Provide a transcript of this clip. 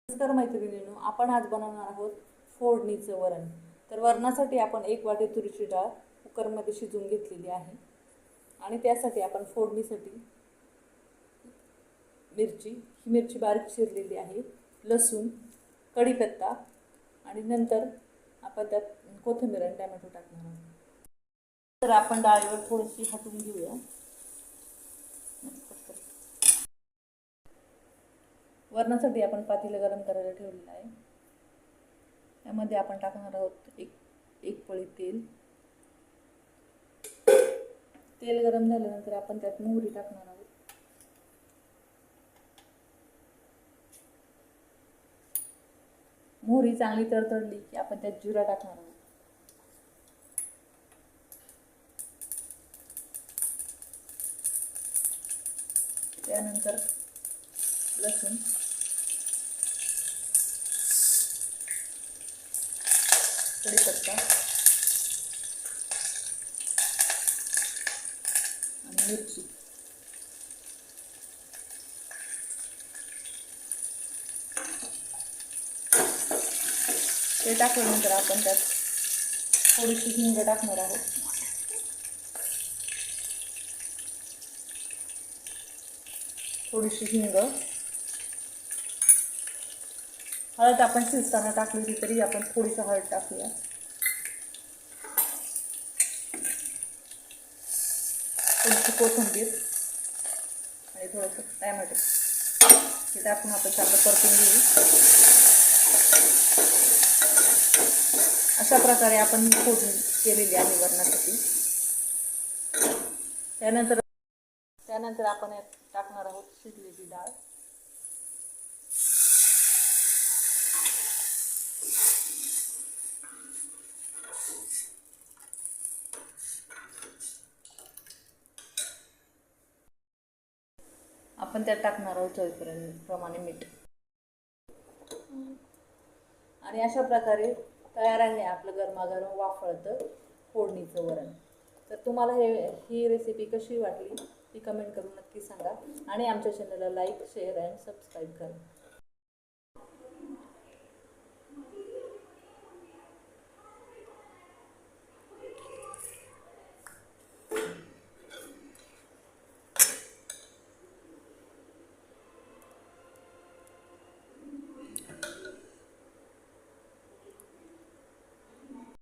नमस्कार मैत्रिणींनो, आपण आज बनवणार आहोत फोडणीचं वरण। तर वरणासाठी आपण 1 वाटी तुरीची डाळ कुकरमध्ये शिजवून घेतलेली आहे आणि त्यासाठी आपण फोडणीसाठी ही मिरची बारीक चिरलेली आहे, लसूण, कढीपत्ता आणि नंतर आपण त्यात कोथिंबीर आणि टोमॅटो टाकणार आहोत। तर आपण डाळीवर थोडीशी हटवून घेऊया। वरणासाठी आपण पातेलं गरम करायला ठेवलेलं आहे। यामध्ये आपण टाकणार आहोत एक पळी तेल। तेल गरम झाल्यानंतर आपण त्यात मोहरी टाकणार आहोत। मोहरी चांगली तडतडली की आपण त्यात जिरा टाकणार आहोत। त्यानंतर लसूण, कढीपत्ता आणि मिरची। ते टाकल्यानंतर आपण त्यात थोडीशी हिंग टाकणार आहोत। थोडीशी हिंग, हळद आपण शिजताना टाकली तरी आपण थोडीशी हळद टाकूया। थोडीशी कोथिंबीर आणि थोडंसं टोमॅटो हे टाकून आपण चांगलं परतून घेऊ। अशा प्रकारे आपण फोडणी केलेली आहे वरणासाठी। त्यानंतर आपण यात टाकणार आहोत शिजलेली डाळ। आपण त्यात टाकणार आहोत चवीप्रमाणे मीठ। आणि अशा प्रकारे तयार आहे आपलं गरमागरम वाफळतं फोडणीचं वरण। तर तुम्हाला ही रेसिपी कशी वाटली ती कमेंट करून नक्की सांगा आणि आमच्या चॅनलला लाईक, शेअर आणि सबस्क्राईब करा।